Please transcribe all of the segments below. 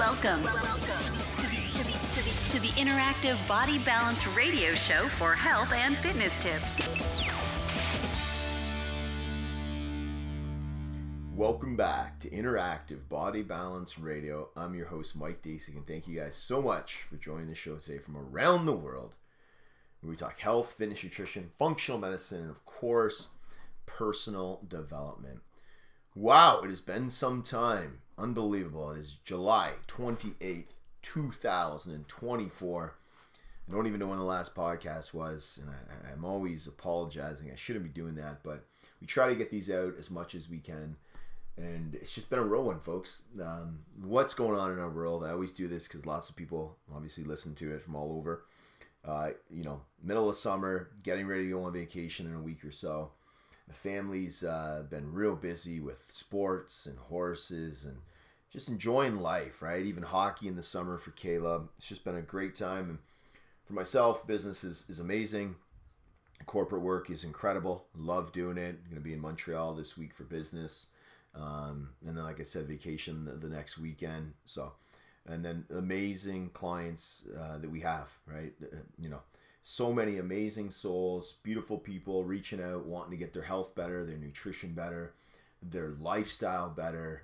Welcome to the interactive Body Balance radio show for health and fitness tips. Welcome back to Interactive Body Balance Radio. I'm your host, Mike Dasey, and thank you guys so much for joining the show today from around the world, where we talk health, fitness, nutrition, functional medicine, and of course, personal development. Wow, it has been some time. Unbelievable. It is July 28th, 2024. I don't even know when the last podcast was, and I'm always apologizing. I shouldn't be doing that, but we try to get these out as much as we can. And it's just been a real one, folks. What's going on in our world? I always do this because lots of people obviously listen to it from all over. Middle of summer, getting ready to go on vacation in a week or so. The family's been real busy with sports and horses and just enjoying life, right? Even hockey in the summer for Caleb. It's just been a great time. And for myself, business is amazing. Corporate work is incredible. Love doing it. I'm going to be in Montreal this week for business. And then, like I said, vacation the next weekend. And then amazing clients that we have, right? So many amazing souls, beautiful people reaching out, wanting to get their health better, their nutrition better, their lifestyle better,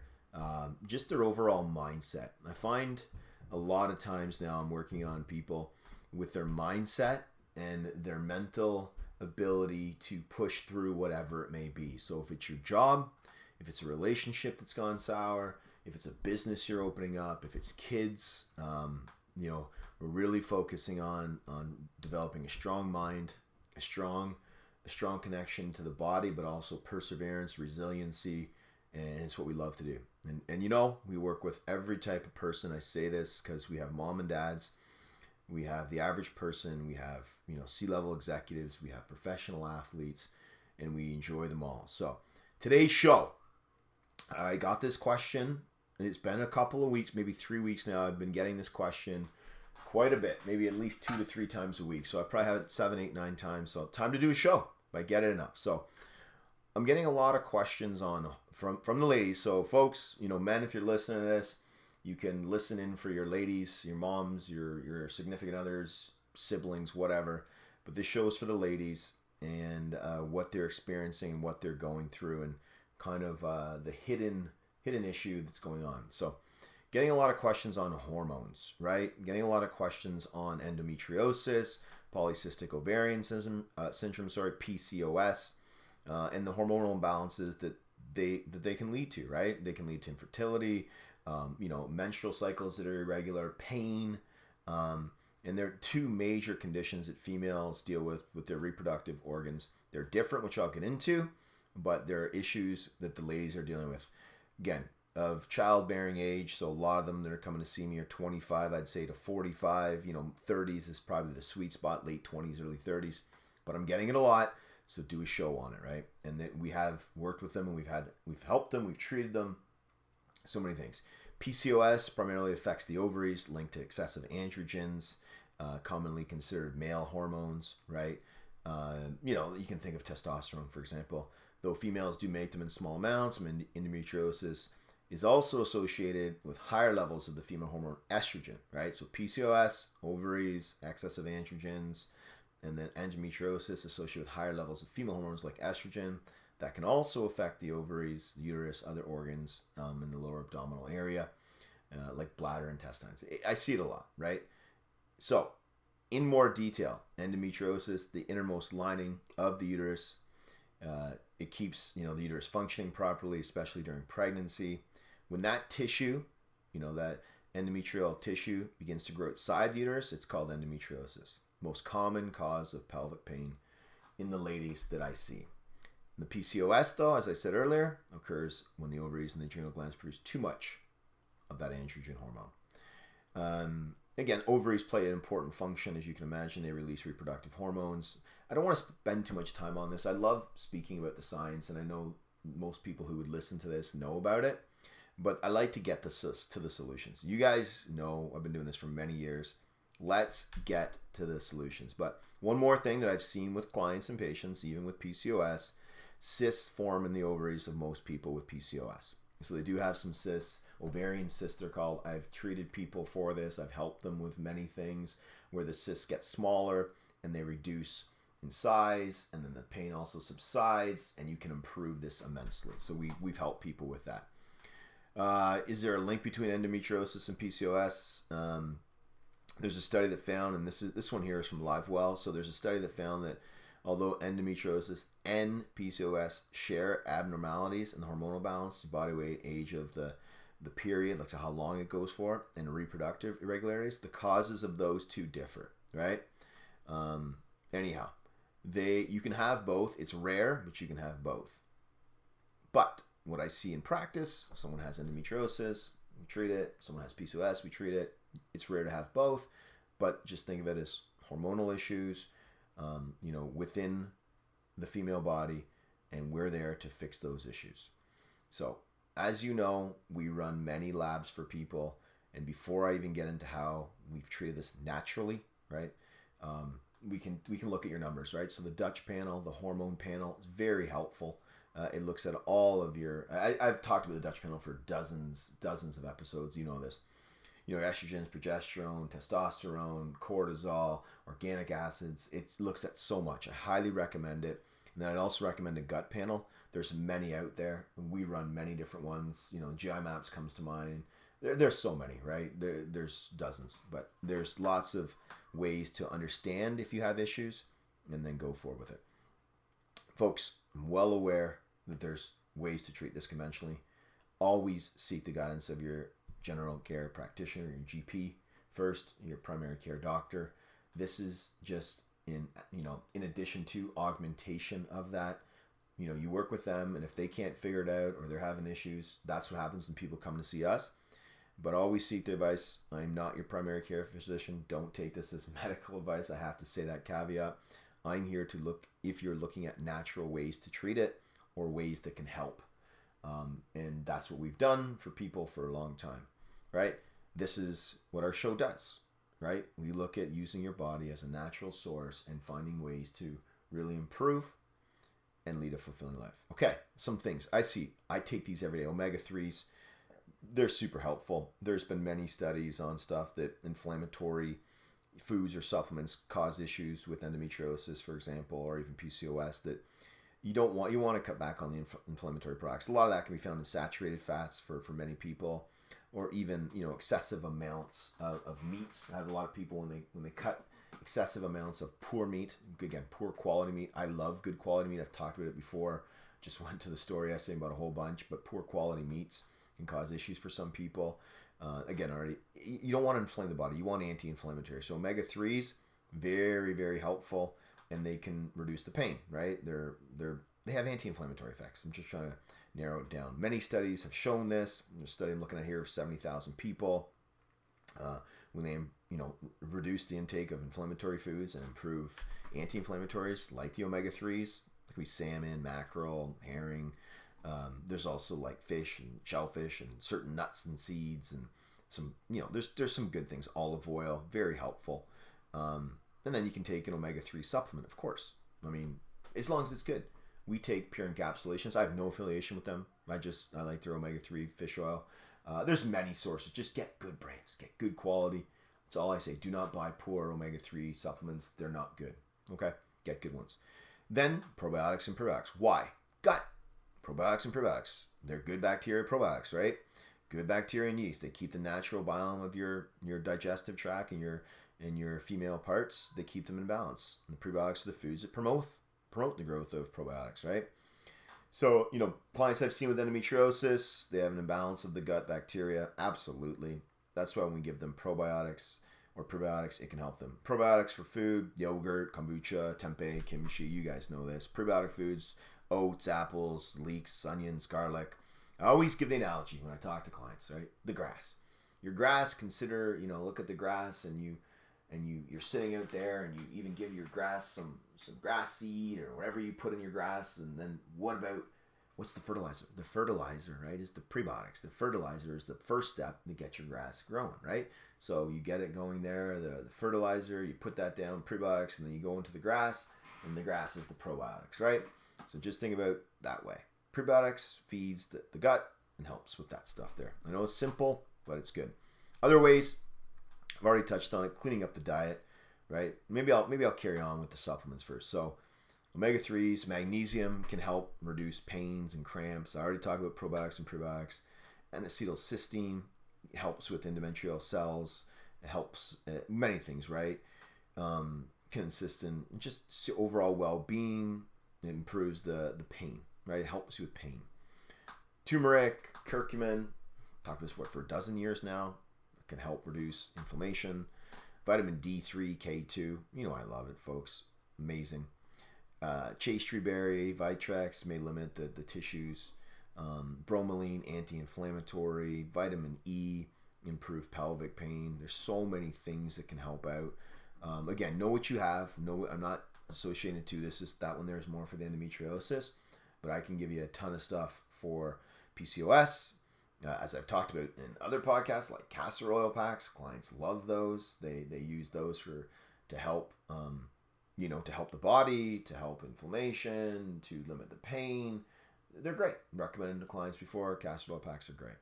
just their overall mindset. I find a lot of times now I'm working on people with their mindset and their mental ability to push through whatever it may be. So if it's your job, if it's a relationship that's gone sour, if it's a business you're opening up, if it's kids, we're really focusing on developing a strong mind, a strong connection to the body, but also perseverance, resiliency, and it's what we love to do. And we work with every type of person. I say this because we have mom and dads, we have the average person, we have C-level executives, we have professional athletes, and we enjoy them all. So today's show, I got this question. It's been a couple of weeks, maybe 3 weeks now. I've been getting this question quite a bit, maybe at least 2 to 3 times a week. So I probably have it 7, 8, 9 times. So time to do a show if I get it enough. So I'm getting a lot of questions from the ladies. So folks, men, if you're listening to this, you can listen in for your ladies, your moms, your significant others, siblings, whatever. But this show is for the ladies and what they're experiencing and what they're going through and kind of the hidden issue that's going on. So getting a lot of questions on hormones, right? Getting a lot of questions on endometriosis, polycystic ovarian syndrome, PCOS, and the hormonal imbalances that they can lead to, right? They can lead to infertility, menstrual cycles that are irregular, pain, and there are 2 major conditions that females deal with their reproductive organs. They're different, which I'll get into, but there are issues that the ladies are dealing with. Again, of childbearing age, so a lot of them that are coming to see me are 25, I'd say, to 45. 30s is probably the sweet spot, late 20s, early 30s. But I'm getting it a lot, so do a show on it, right? And then we have worked with them, and we've helped them, we've treated them, so many things. PCOS primarily affects the ovaries, linked to excessive androgens, commonly considered male hormones, right? You can think of testosterone, for example. Though females do make them in small amounts, endometriosis is also associated with higher levels of the female hormone estrogen, right? So PCOS, ovaries, excessive androgens, and then endometriosis associated with higher levels of female hormones like estrogen that can also affect the ovaries, the uterus, other organs in the lower abdominal area, like bladder, intestines. I see it a lot, right? So in more detail, endometriosis, the innermost lining of the uterus, it keeps the uterus functioning properly, especially during pregnancy. When that tissue, that endometrial tissue begins to grow outside the uterus, it's called endometriosis. Most common cause of pelvic pain in the ladies that I see. The PCOS, though, as I said earlier, occurs when the ovaries and the adrenal glands produce too much of that androgen hormone. Again, ovaries play an important function. As you can imagine, they release reproductive hormones. I don't want to spend too much time on this. I love speaking about the science, and I know most people who would listen to this know about it, but I like to get to the solutions. You guys know I've been doing this for many years. Let's get to the solutions. But one more thing that I've seen with clients and patients, even with PCOS, cysts form in the ovaries of most people with PCOS. So they do have some cysts, ovarian cysts they're called. I've treated people for this. I've helped them with many things where the cysts get smaller and they reduce in size, and then the pain also subsides, and you can improve this immensely. So we've helped people with that. Is there a link between endometriosis and PCOS? There's a study that found, and this one here is from LiveWell. So there's a study that found that although endometriosis and PCOS share abnormalities in the hormonal balance, body weight, age of the period, like so how long it goes for, and reproductive irregularities, the causes of those two differ, right? Anyhow, you can have both. It's rare, but you can have both. But what I see in practice, someone has endometriosis, we treat it. Someone has PCOS, we treat it. It's rare to have both, but just think of it as hormonal issues, within the female body, and we're there to fix those issues. So, as you know, we run many labs for people, and before I even get into how we've treated this naturally, right? We can look at your numbers, right? So the Dutch panel, the hormone panel, is very helpful. It looks at all of your. I've talked about the Dutch panel for dozens of episodes. You know this. Estrogens, progesterone, testosterone, cortisol, organic acids. It looks at so much. I highly recommend it. And then I'd also recommend a gut panel. There's many out there. We run many different ones. GI Maps comes to mind. There's so many, right? There's dozens, but there's lots of ways to understand if you have issues and then go forward with it. Folks, I'm well aware that there's ways to treat this conventionally. Always seek the guidance of your general care practitioner, your GP first, your primary care doctor. This is just in addition to augmentation of that. You work with them, and if they can't figure it out or they're having issues, that's what happens when people come to see us. But always seek the advice. I'm not your primary care physician. Don't take this as medical advice. I have to say that caveat. I'm here to look if you're looking at natural ways to treat it or ways that can help. And that's what we've done for people for a long time, right? This is what our show does, right? We look at using your body as a natural source and finding ways to really improve and lead a fulfilling life. Okay, some things I see. I take these every day. Omega-3s, they're super helpful. There's been many studies on stuff that inflammatory foods or supplements cause issues with endometriosis, for example, or even PCOS that you want to cut back on the inflammatory products. A lot of that can be found in saturated fats for many people, or even excessive amounts of meats. I have a lot of people when they cut excessive amounts of poor meat, again, poor quality meat. I love good quality meat. I've talked about it before. Just went to the story essay about a whole bunch, but poor quality meats can cause issues for some people. Again, you don't want to inflame the body. You want anti-inflammatory. So omega-3s, very, very helpful, and they can reduce the pain, right? They have anti-inflammatory effects. I'm just trying to narrow it down. Many studies have shown this. There's a study I'm looking at here of 70,000 people. When they reduce the intake of inflammatory foods and improve anti-inflammatories like the omega-3s, like salmon, mackerel, herring. There's also like fish and shellfish and certain nuts and seeds and some, there's some good things. Olive oil, very helpful. And then you can take an omega-3 supplement, of course. I mean, as long as it's good. We take Pure Encapsulations. I have no affiliation with them. I like their omega-3 fish oil. There's many sources. Just get good brands. Get good quality. That's all I say. Do not buy poor omega-3 supplements. They're not good. Okay? Get good ones. Then probiotics and prebiotics. Why? Gut. Probiotics and prebiotics. They're good bacteria probiotics, right? Good bacteria and yeast. They keep the natural biome of your digestive tract and your female parts. They keep them in balance. And the prebiotics are the foods that promote the growth of probiotics, right? So, clients I've seen with endometriosis, they have an imbalance of the gut bacteria. Absolutely. That's why when we give them probiotics or prebiotics, it can help them. Probiotics for food, yogurt, kombucha, tempeh, kimchi, you guys know this. Prebiotic foods, oats, apples, leeks, onions, garlic. I always give the analogy when I talk to clients, right? The grass. Your grass, consider, look at the grass and you're sitting out there and you even give your grass some grass seed or whatever you put in your grass. And then what's the fertilizer? The fertilizer, right, is the prebiotics. The fertilizer is the first step to get your grass growing, right? So you get it going there, the fertilizer, you put that down, prebiotics, and then you go into the grass, and the grass is the probiotics, right? So just think about it that way. Prebiotics feeds the gut, and helps with that stuff there. I know it's simple, but it's good. Other ways, I've already touched on it, cleaning up the diet, right? Maybe I'll carry on with the supplements first. So omega-3s, magnesium can help reduce pains and cramps. I already talked about probiotics and prebiotics. N-acetylcysteine helps with endometrial cells. It helps many things, right? Can assist in just overall well-being. It improves the pain, right? It helps you with pain. Turmeric, curcumin, talked about this for a dozen years now. It can help reduce inflammation. Vitamin D3, K2, you know I love it, folks. Amazing. Chaste berry, Vitrex may limit the tissues. Bromelain, anti-inflammatory. Vitamin E, improve pelvic pain. There's so many things that can help out. Again, know what you have. No, I'm not associated to this. That one there is more for the endometriosis, but I can give you a ton of stuff for PCOS. As I've talked about in other podcasts, like castor oil packs, clients love those. They use those to help, to help the body, to help inflammation, to limit the pain. They're great. Recommended to clients before. Castor oil packs are great.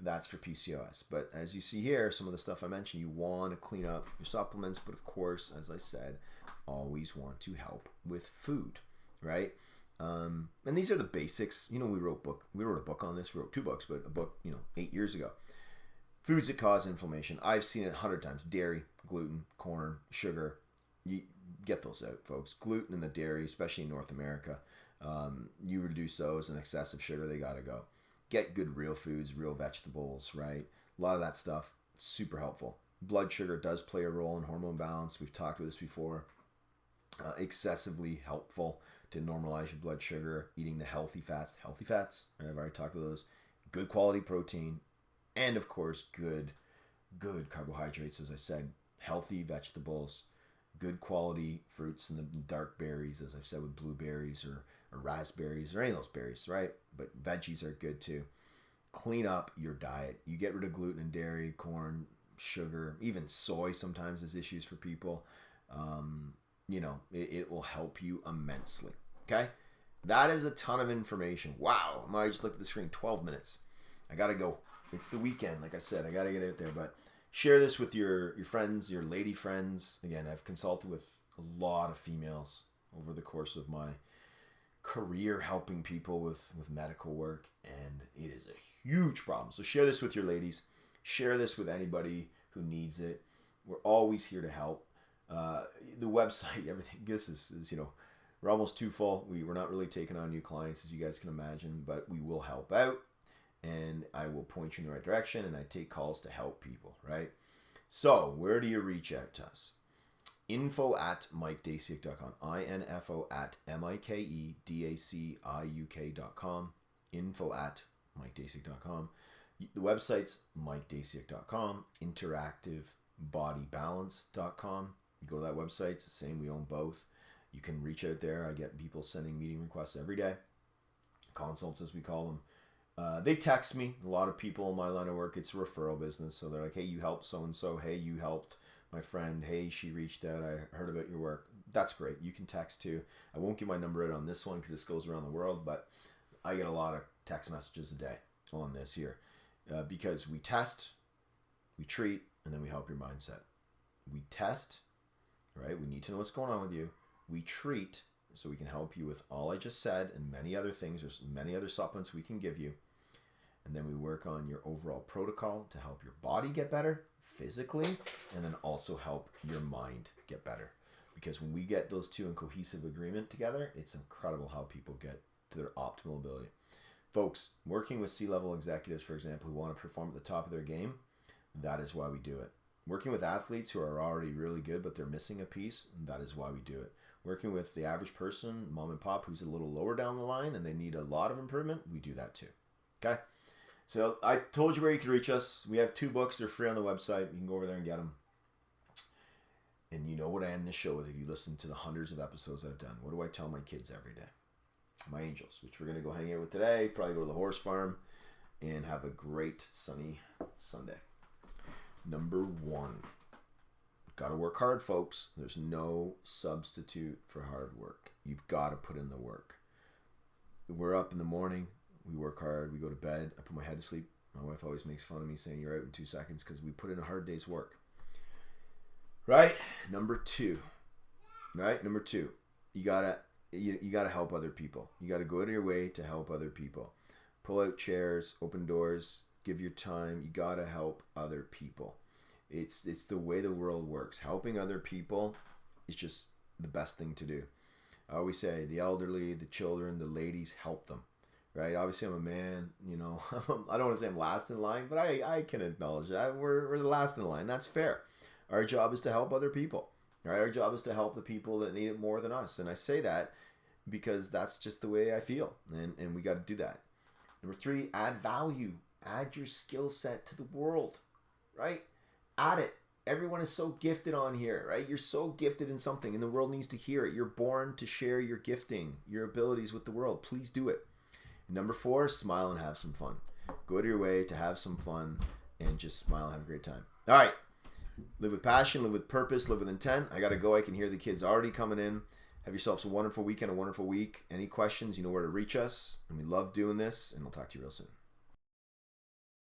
That's for PCOS. But as you see here, some of the stuff I mentioned, you want to clean up your supplements. But of course, as I said, always want to help with food, right? And these are the basics. We wrote a book on this. We wrote 2 books, but a book, 8 years ago. Foods that cause inflammation. I've seen it 100 times. Dairy, gluten, corn, sugar. You get those out, folks. Gluten and the dairy, especially in North America. You reduce those, and excessive sugar, they got to go. Get good real foods, real vegetables, right? A lot of that stuff, super helpful. Blood sugar does play a role in hormone balance. We've talked about this before. Excessively helpful to normalize your blood sugar. Eating the healthy fats, right? I've already talked about those. Good quality protein, and of course, good carbohydrates. As I said, healthy vegetables, good quality fruits and the dark berries, as I've said with blueberries or raspberries or any of those berries, right? But veggies are good too. Clean up your diet. You get rid of gluten and dairy, corn, sugar, even soy sometimes is issues for people. It will help you immensely. Okay? That is a ton of information. Wow. I just looked at the screen, 12 minutes. I got to go. It's the weekend. Like I said, I got to get out there. But share this with your friends, your lady friends. Again, I've consulted with a lot of females over the course of my career helping people with medical work, and it is a huge problem. So share this with your ladies. Share this with anybody who needs it. We're always here to help. The website, everything, this is we're almost too full. We're not really taking on new clients, as you guys can imagine, but we will help out, and I will point you in the right direction, and I take calls to help people, right? So where do you reach out to us? info@mikedaciuk.com. info@mikedaciuk.com. info@mikedaciuk.com. The website's mikedaciuk.com. interactivebodybalance.com. You go to that website, it's the same. We own both. You can reach out there. I get people sending meeting requests every day. Consults, as we call them. They text me. A lot of people in my line of work, it's a referral business. So they're like, hey, you helped so-and-so. Hey, you helped my friend. Hey, she reached out. I heard about your work. That's great. You can text too. I won't give my number out on this one because this goes around the world, but I get a lot of text messages a day on this here because we test, we treat, and then we help your mindset. We test, right? We need to know what's going on with you. We treat so we can help you with all I just said and many other things. There's many other supplements we can give you. And then we work on your overall protocol to help your body get better physically, and then also help your mind get better. Because when we get those two in cohesive agreement together, it's incredible how people get to their optimal ability. Folks, working with C-level executives, for example, who want to perform at the top of their game, that is why we do it. Working with athletes who are already really good, but they're missing a piece, that is why we do it. Working with the average person, mom and pop, who's a little lower down the line and they need a lot of improvement, we do that too. Okay? So I told you where you can reach us. We have 2 books. They're free on the website. You can go over there and get them. And you know what I end the show with if you listen to the hundreds of episodes I've done. What do I tell my kids every day? My angels, which we're going to go hang out with today. Probably go to the horse farm and have a great sunny Sunday. Number 1. Got to work hard, folks. There's no substitute for hard work. You've got to put in the work. We're up in the morning. We work hard. We go to bed. I put my head to sleep. My wife always makes fun of me saying you're out in 2 seconds because we put in a hard day's work. Right? Number two. You gotta help other people. You gotta go out of your way to help other people. Pull out chairs, open doors, give your time. You gotta help other people. It's the way the world works. Helping other people is just the best thing to do. I always say the elderly, the children, the ladies, help them. Right? Obviously, I'm a man. I don't want to say I'm last in line, but I can acknowledge that we're the last in line. That's fair. Our job is to help other people. Right? Our job is to help the people that need it more than us. And I say that because that's just the way I feel. And we got to do that. Number 3, add value. Add your skill set to the world. Right? Add it. Everyone is so gifted on here, right? You're so gifted in something and the world needs to hear it. You're born to share your gifting, your abilities with the world. Please do it. And number 4, smile and have some fun. Go to your way to have some fun and just smile and have a great time. All right. Live with passion, live with purpose, live with intent. I got to go. I can hear the kids already coming in. Have yourselves a wonderful weekend, a wonderful week. Any questions, you know where to reach us. And we love doing this, and I'll talk to you real soon.